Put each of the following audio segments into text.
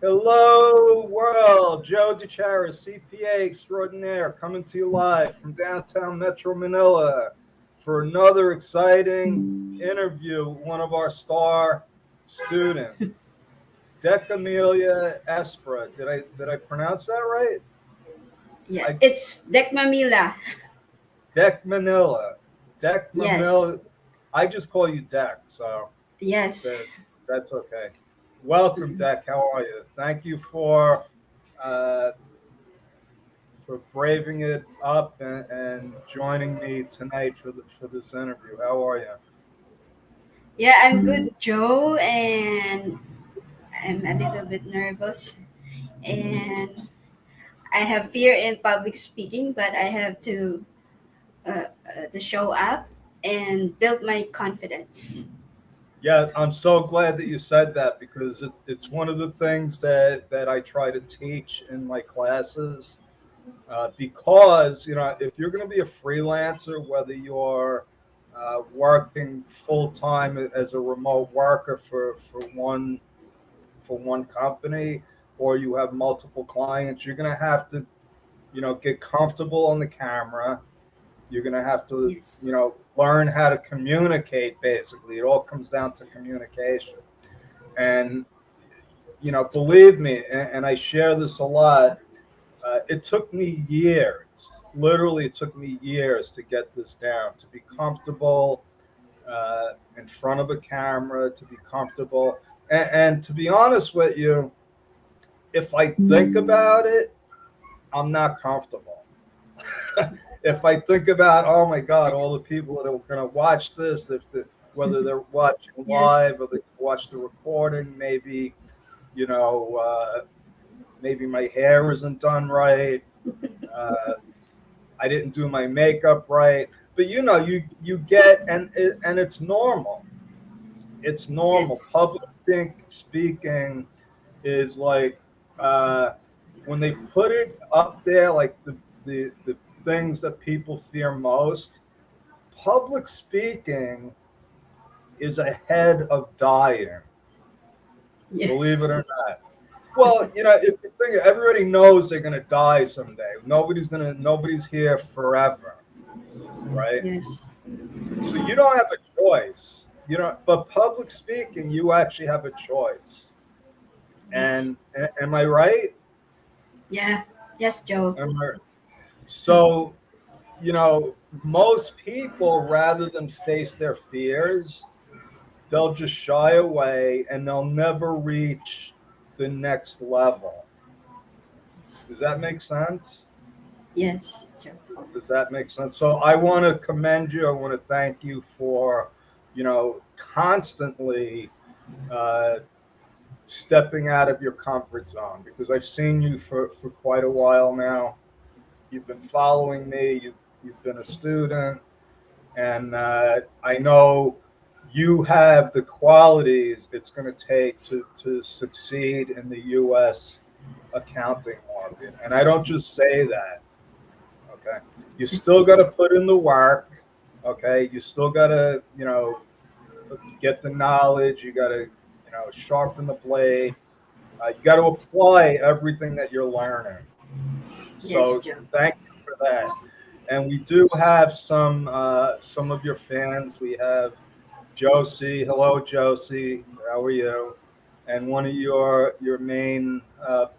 Hello, world. Joe DiChiara, CPA extraordinaire, coming to you live from downtown Metro Manila for another exciting interview with one of our star students, Decmamila Espra. Did I pronounce that right? Yeah, I it's Decmamila. Decmanila. Yes, Decmamila. I just call you Dec, so yes. that that's okay. Welcome, Dec. How are you? Thank you uh, for braving it up and joining me tonight for this interview. How are you? Yeah, I'm good, Joe, and I'm a little bit nervous. And I have fear in public speaking, but I have to show up and build my confidence. Yeah, I'm so glad that you said that because it's one of the things that I try to teach in my classes. Because if you're going to be a freelancer, whether you're working full time as a remote worker for one company, or you have multiple clients, you're going to have to get comfortable on the camera. You're going to have to, Yes, learn how to communicate. Basically, it all comes down to communication. And, believe me, and I share this a lot, it took me years, literally, it took me years to get this down, to be comfortable in front of a camera, to be comfortable. And to be honest with you, if I think about it, I'm not comfortable. If I think about, oh my God, all the people that are going to watch this, whether they're watching yes, live or they watch the recording, you know, uh, maybe my hair isn't done right. Uh, I didn't do my makeup right. But you get, and it's normal. It's normal. yes, Speaking is like uh, when they put it up there, like the things that people fear most. Public speaking is ahead of dying, believe it yes, or not. Well, if you think everybody knows they're going to die someday. Nobody's here forever, right? yes, So you don't have a choice. But public speaking, you actually have a choice. yes. And am I right? Yeah, yes, Joe. Am I, so, most people, rather than face their fears, they'll just shy away and they'll never reach the next level. Does Yes, that make sense? yes, Joe. Does that make sense? So I want to commend you. I want to thank you for, constantly uh, stepping out of your comfort zone, because I've seen you for quite a while now. You've been following me. You've been a student, and I know you have the qualities it's going to take to succeed in the U.S. accounting market. And I don't just say that. Okay, you still got to put in the work. Okay, you still got to get the knowledge. You got to sharpen the blade. You got to apply everything that you're learning. Yes, So Joe. thank you for that. And we do have some of your fans. We have Josie. Hello, Josie. How are you? And one of your main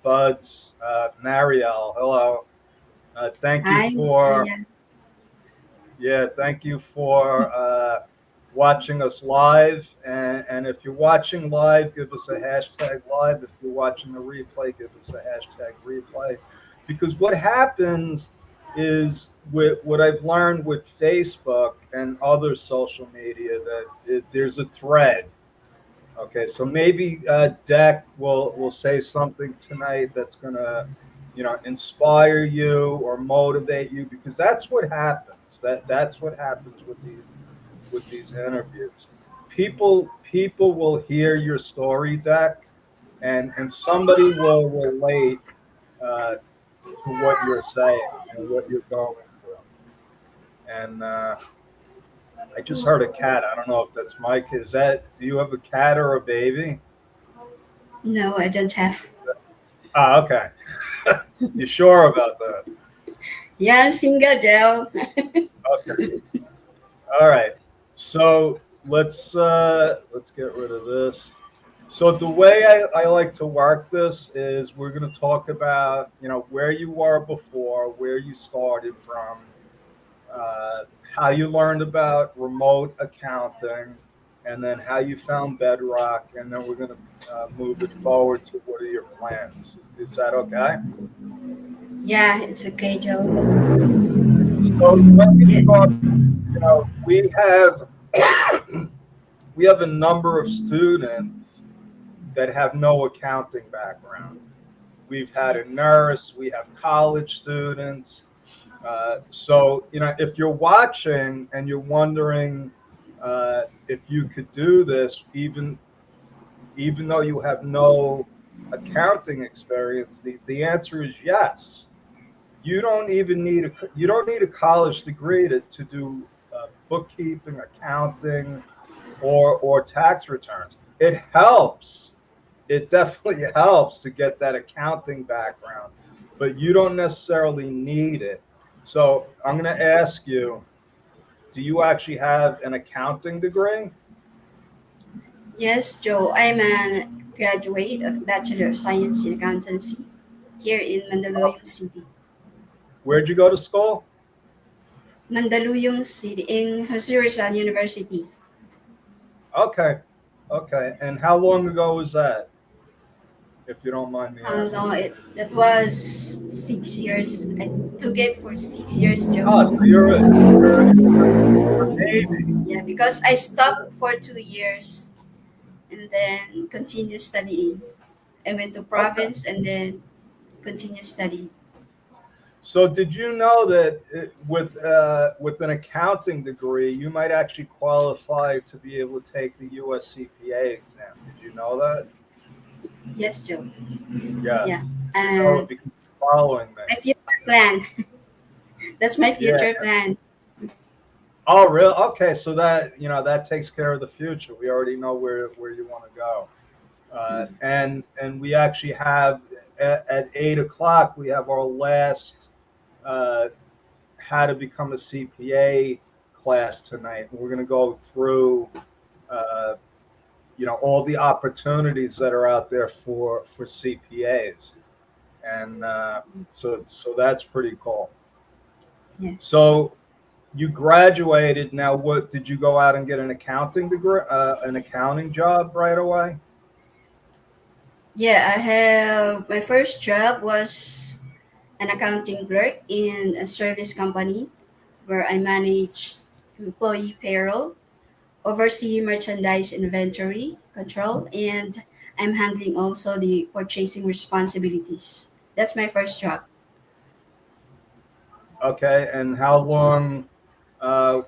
buds, Marielle. Hello. Thank you Hi, Miss for Maria. Yeah. Thank you for watching us live. And if you're watching live, give us a hashtag live. If you're watching the replay, give us a hashtag replay. Because what happens is, with what I've learned with Facebook and other social media, that there's a thread. Okay, so maybe Deck will say something tonight that's gonna, inspire you or motivate you, because that's what happens. That's what happens with these interviews. People will hear your story, Deck, and somebody will relate uh, to what you're saying and what you're going through. And I just heard a cat. I don't know if that's Mike. Do you have a cat or a baby? No, I don't have. Ah, okay. You sure about that? Yeah, I'm single, Joe. Okay. All right. So let's get rid of this. So the way I like to work this is we're going to talk about where you were before, where you started from, uh, how you learned about remote accounting, and then how you found Bedrock, and then we're going to move it forward to what are your plans. Is that okay? Yeah, it's okay, Joe. So let me Yeah. start. We have a number of students that have no accounting background. We've had a Yes. nurse, we have college students. So, if you're watching and you're wondering if you could do this, even though you have no accounting experience, the answer is yes. You don't need a college degree to do bookkeeping, accounting, or tax returns. It helps. It definitely helps to get that accounting background, but you don't necessarily need it. So I'm going to ask you, do you actually have an accounting degree? Yes, Joe. I'm a graduate of Bachelor of Science in Accountancy here in Mandaluyong City. Where'd you go to school? Mandaluyong City in Jose Rizal University. Okay. Okay. And how long ago was that, if you don't mind me How asking? long it? That was 6 years. I took it for 6 years, Oh, so Joe. you're a baby. Yeah, because I stopped for 2 years and then continued studying. I went to Okay. province and then continued studying. So did you know that with an accounting degree, you might actually qualify to be able to take the US CPA exam? Did you know that? Yes, Joe. Yeah, Yes. You know it and because you're following me. my future plan. That's my Yeah. future plan. Oh, really? Okay. So that takes care of the future. We already know where you want to go. And we actually have at 8 o'clock we have our last uh, how to become a CPA class tonight. We're going to go through uh, all the opportunities that are out there for CPAs, and so that's pretty cool. Yeah. So you graduated. Now, what did you go out and get an accounting degree, an accounting job right away? Yeah, I have my first job was an accounting clerk in a service company where I managed employee payroll, oversee merchandise inventory control, and I'm handling also the purchasing responsibilities. That's my first job. Okay, and uh,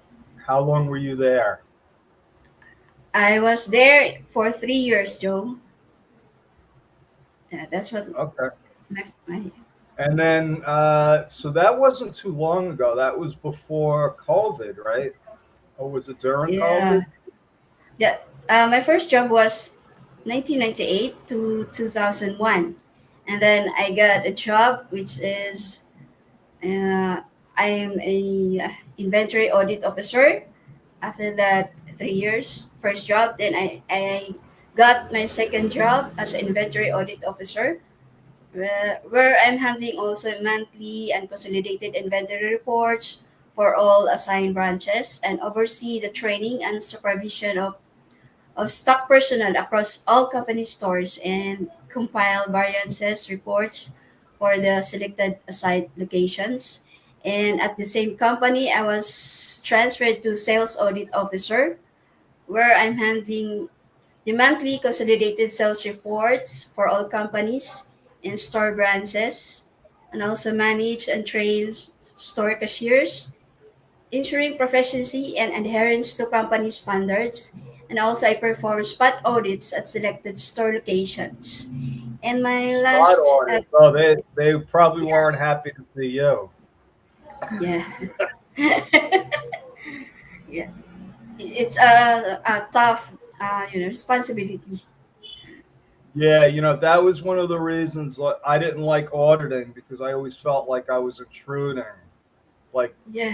how long were you there? I was there for 3 years, Joe. Yeah, that's what Okay. my And then, so that wasn't too long ago. That was before COVID, right? Or was it during yeah. COVID? Yeah, my first job was 1998 to 2001, and then I got a job which is I am a inventory audit officer. After that, 3 years first job, then I got my second job as an inventory audit officer, where I'm handling also monthly and consolidated inventory reports for all assigned branches and oversee the training and supervision of stock personnel across all company stores and compile variances reports for the selected assigned locations. And at the same company, I was transferred to sales audit officer, where I'm handling the monthly consolidated sales reports for all companies and store branches, and also manage and train store cashiers, ensuring proficiency and adherence to company standards. And also, I perform spot audits at selected store locations. And my Spot last, audit. Oh, they probably yeah, weren't happy to see you. yeah, yeah. It's a tough, responsibility. Yeah, that was one of the reasons I didn't like auditing because I always felt like I was intruding. Like Yeah.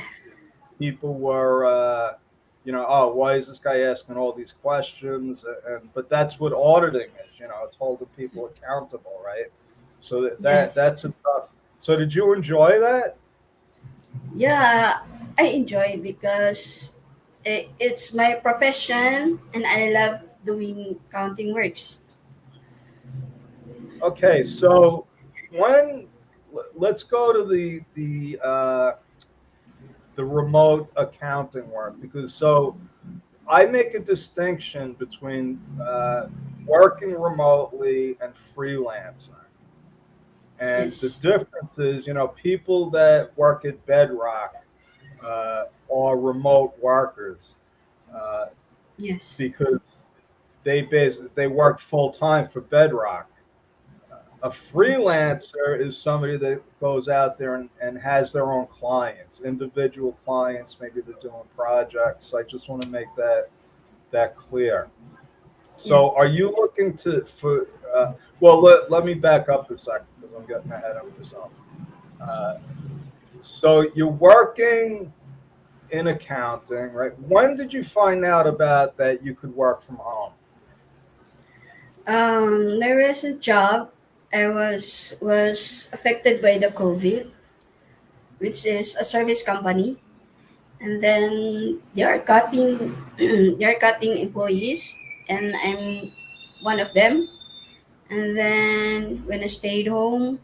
people were, oh, why is this guy asking all these questions? And but that's what auditing is. It's holding people accountable, right? So Yes. that's a tough. So did you enjoy that? Yeah, I enjoy it because it's my profession and I love doing counting works. Okay, so when let's go to the remote accounting work because I make a distinction between working remotely and freelancing. And the Yes. difference is, people that work at Bedrock are remote workers uh, Yes. because they work full time for Bedrock. A freelancer is somebody that goes out there and has their own clients, individual clients. Maybe they're doing projects. I just want to make that clear. Yeah. So, are you looking to for? Well, let me back up a second because I'm getting ahead of myself. Uh, so, you're working in accounting, right? When did you find out about that you could work from home? My recent job, I was affected by the COVID, which is a service company, and then they are cutting they are cutting employees, and I'm one of them. And then when I stayed home,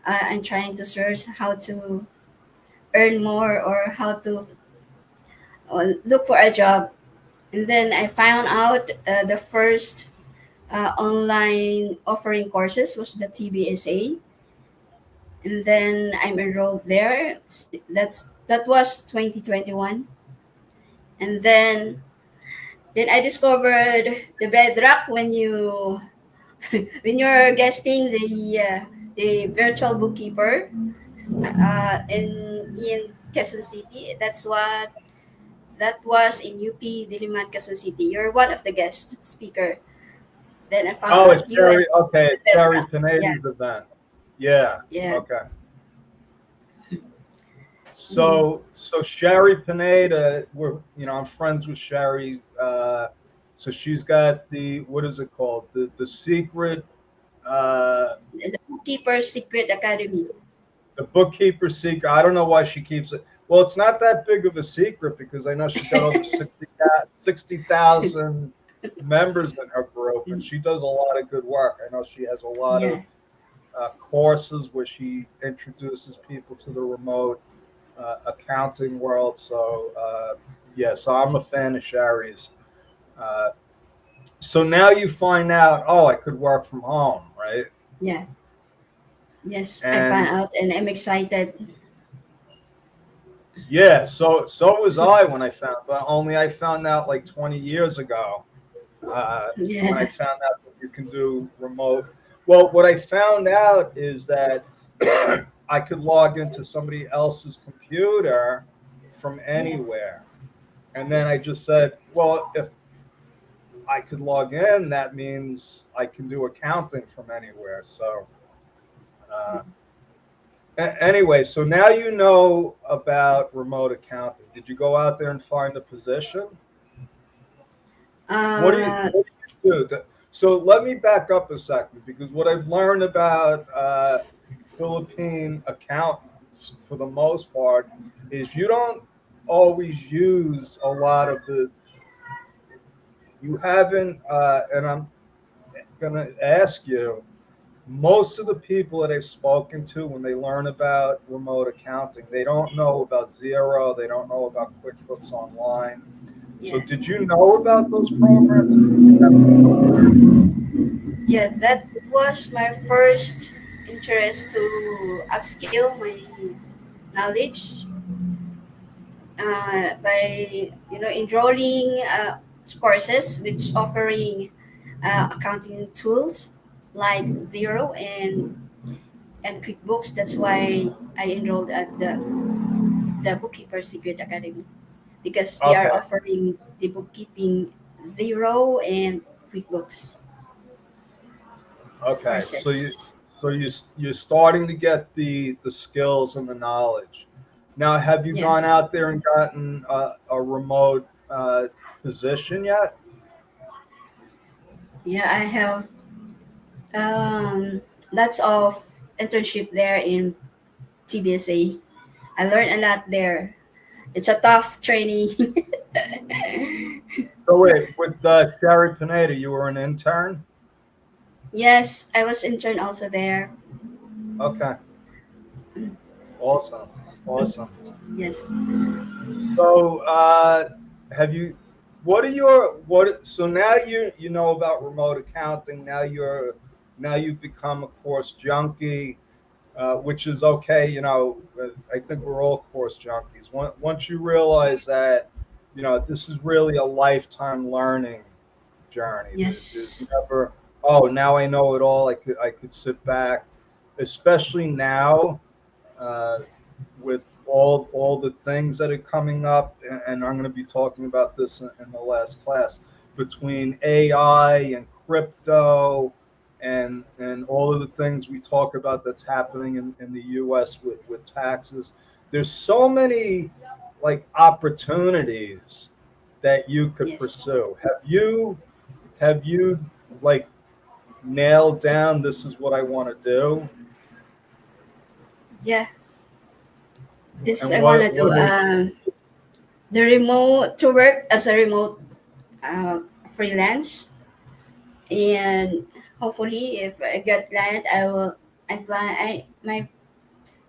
I'm trying to search how to earn more or how to look for a job. And then I found out the first online offering courses was the TBSA, and then I'm enrolled there. That was 2021, and then I discovered the Bedrock when when you're guesting the virtual bookkeeper in Quezon City. That was in UP Diliman, Quezon City. You're one of the guest speaker. Then I found Oh, it's out you and Sherry. Okay, the it's Sherry Bedrock. Yeah, Pineda's event. Yeah. yeah. Okay. Mhm. So Sherry Pineda, I'm friends with Sherry. So she's got what is it called? The secret, uh, The Bookkeeper Secret Academy. the bookkeeper secret. I don't know why she keeps it. Well, it's not that big of a secret because I know she's got over 60,000 members in her group, and she does a lot of good work. I know she has a lot of Yeah, courses where she introduces people to the remote accounting world. So yeah, so I'm a fan of Sherry's. Uh, so now you find out, oh, I could work from home, right? yeah. Yes, I found And out and I'm excited. yeah, so was I when but only I found out like 20 years ago when I Yeah, found out that you can do remote. Well, what I found out is that I could log into somebody else's computer from yeah, anywhere. And then I yes. just said, well, if I could log in, that means I can do accounting from anywhere. So, uh, anyway, so now you know about remote accounting. Did you go out there and find a position? What do you, Uh, what do you do? So let me back up a second because what I've learned about Philippine accountants, for the most part, is you don't always use a lot of you haven't, and I'm going to ask you, most of the people that I've spoken to, when they learn about remote accounting, they don't know about Zero, they don't know about QuickBooks Online. So, yeah, did you know about those programs? yeah. That was my first interest to upskill my knowledge by enrolling courses which offering accounting tools like Zero and QuickBooks. That's why I enrolled at the Bookkeeper Secret Academy because they are Okay, offering the bookkeeping Zero and QuickBooks. Okay, courses. you're starting to get the skills and the knowledge. Now, have you Yeah, gone out there and gotten a remote position yet? yeah. I have lots of internship there in TBSA. I learned a lot there. It's a tough training. So wait, with Sherry Pineda, you were an intern. Yes, I was intern also there. Okay, awesome, awesome. Yes, So, have you? What are your what? So now you know about remote accounting. Now you've become a course junkie, which is okay. I think we're all course junkies. Once you realize that, this is really a lifetime learning journey. There's yes, never, oh, now I know it all. I could sit back, especially now uh, with all the things that are coming up, and I'm going to be talking about this in the last class between AI and crypto and all of the things we talk about that's happening in the U.S. with taxes. There's so many like opportunities that you could yes. pursue. Have you like nailed down this is what I want to do? Yeah, this is And I want to what do. what are The remote to work as a remote uh, freelance, and hopefully, if I get client, I will. I plan. I my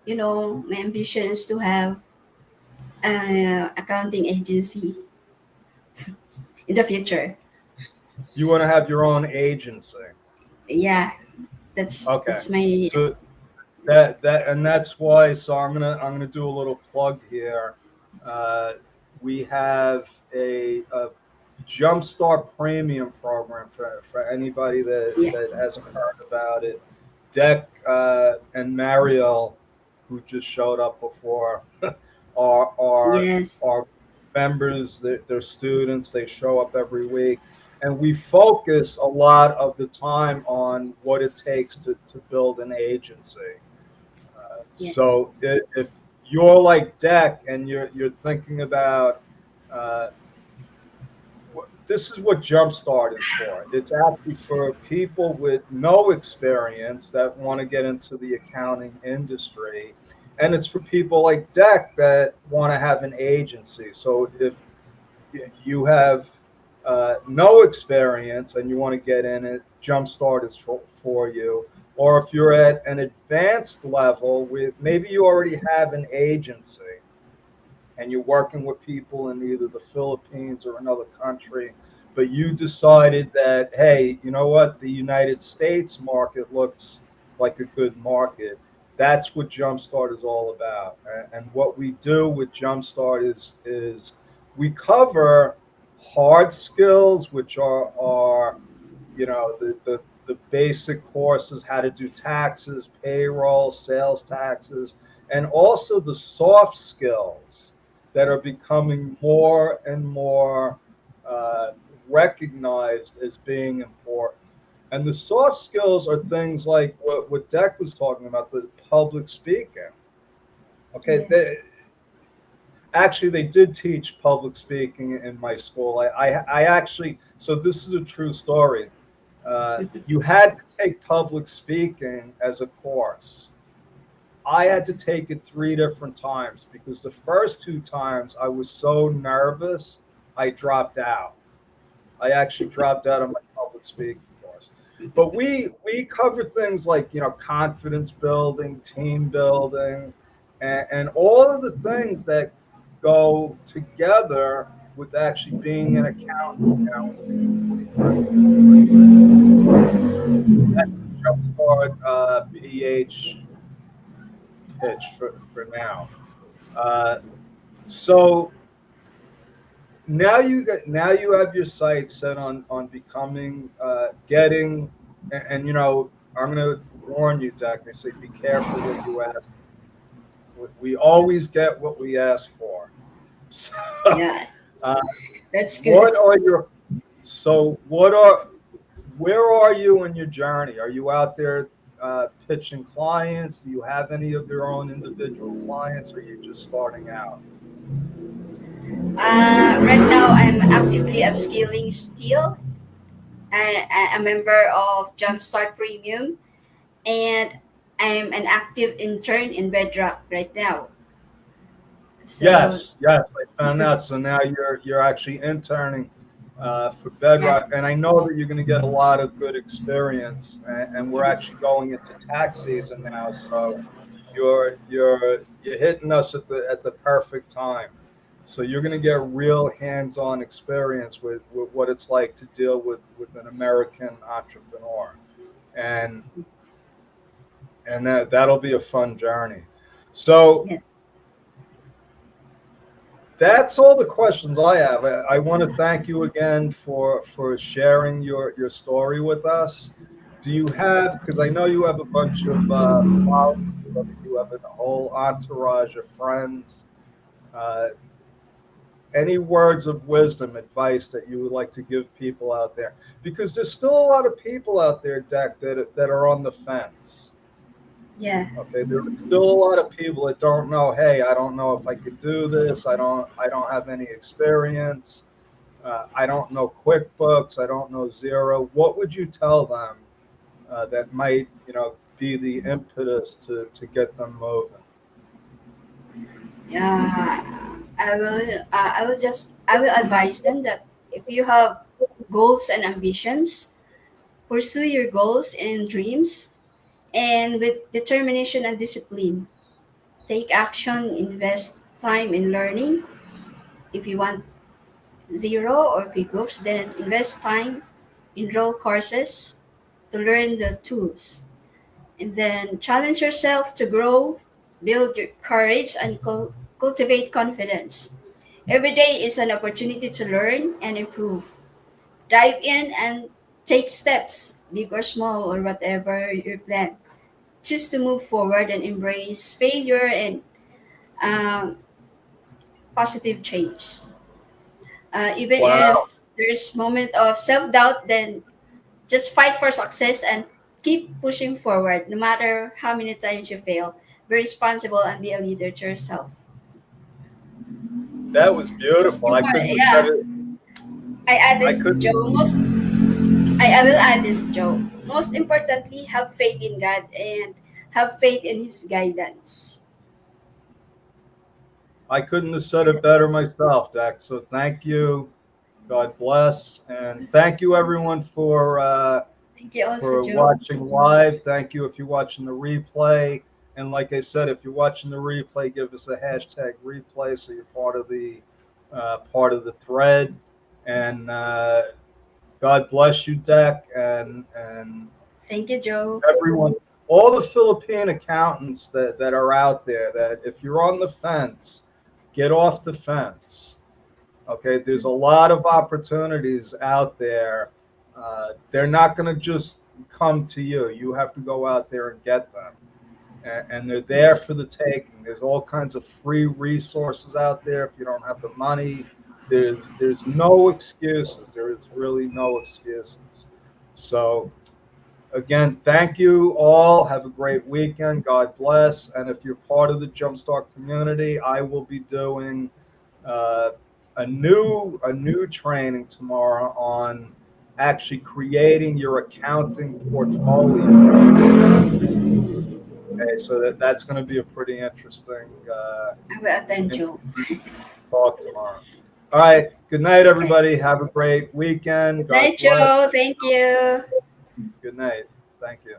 my ambition is to have an accounting agency in the future. you want to have your own agency? Yeah, that's Okay. that's my So that's why. So I'm gonna do a little plug here. Uh, we have a Jumpstart Premium program for anybody that yeah. that hasn't heard about it. Deck and Mariel, who just showed up before, are are Yes, are members. They're students. They show up every week, and we focus a lot of the time on what it takes to build an agency. yeah, So if you're like Deck and you're thinking about uh, this is what Jumpstart is for. It's actually for people with no experience that want to get into the accounting industry, and it's for people like Deck that want to have an agency. So if you have no experience and you want to get in it, Jumpstart is for you. Or if you're at an advanced level with maybe you already have an agency and you're working with people in either the Philippines or another country, but you decided that, hey, you know what, the United States market looks like a good market. That's what Jumpstart is all about. And what we do with Jumpstart is we cover hard skills, which are the basic courses, how to do taxes, payroll, sales taxes, and also the soft skills that are becoming more and more uh, recognized as being important. And the soft skills are things like what Deck was talking about, the public speaking. Okay, yeah, actually they did teach public speaking in my school. I actually, so this is a true story. You had to take public speaking as a course. I had to take it 3 different times because the first 2 times I was so nervous, I dropped out. I actually dropped out of my public speaking course. But we covered things like confidence building, team building, and all of the things that go together with actually being an accountant. That's the Jumpstart PH pitch for now. Uh, so now you have your sights set on becoming getting and I'm going to warn you, Deck. I say be careful what you ask. We always get what we ask for. So, yeah. uh, That's what good. are your so what are where are you in your journey? Are you out there pitching clients? Do you have any of your own individual clients, or are you just starting out? Right now, I'm actively upskilling still. I'm a member of Jumpstart Premium, and I'm an active intern in Bedrock right now. So, Yes, yes, I found out. So now you're actually interning for yeah, Bedrock, and I know that you're going to get a lot of good experience. And we're yes, actually going into tax season now, so you're hitting us at the perfect time. So you're going to get real hands-on experience with what it's like to deal with an American entrepreneur, and that'll be a fun journey. So yes, that's all the questions I have. I want to thank you again for sharing your story with us. Do you have, because I know you have a bunch of followers, you have a whole entourage of friends, uh, any words of wisdom, advice that you would like to give people out there? Because there's still a lot of people out there, Deck, that are on the fence. yeah, Okay, there are still a lot of people that don't know. Hey, I don't know if I could do this. I don't have any experience. I don't know QuickBooks. I don't know Zero. What would you tell them that might, be the impetus to get them moving? I will advise them that if you have goals and ambitions, pursue your goals and dreams, and with determination and discipline, take action, invest time in learning. If you want Zero or QuickBooks, then invest time, enroll courses to learn the tools, and then challenge yourself to grow, build your courage, and cultivate confidence. Every day is an opportunity to learn and improve. Dive in and take steps, big or small, or whatever your plan. Choose to move forward and embrace failure and um, positive change. Even Wow, if there's moment of self-doubt, then just fight for success and keep pushing forward no matter how many times you fail. Be responsible and be a leader to yourself. that was Most beautiful. I important, couldn't have said yeah. it. I add I this, couldn't. Joe. I will add this, Joe. Most importantly, have faith in God and have faith in His guidance. I couldn't have said it Yes. better myself, Deck. So thank you. God bless, and thank you everyone Thank you also, for Joe. watching live. Thank you if you're watching the replay. And like I said, if you're watching the replay, give us a hashtag replay so you're part of the thread. And God bless you, Deck, and Thank you, Joe. everyone, all the Philippine accountants that are out there. That if you're on the fence, get off the fence. Okay, there's a lot of opportunities out there. They're not going to just come to you. You have to go out there and get them, and they're there for Yes. the taking. There's all kinds of free resources out there. If you don't have the money, there's no excuses. There is really no excuses. So again, thank you all. Have a great weekend. God bless. And if you're part of the Jumpstart community, I will be doing uh, a new training tomorrow on actually creating your accounting portfolio. Okay, so that's going to be a pretty interesting I will attend, Joe. talk tomorrow. All right. Good night, Okay. everybody. Have a great weekend. Good God night, bless. Joe. Thank you. Good night. Thank you.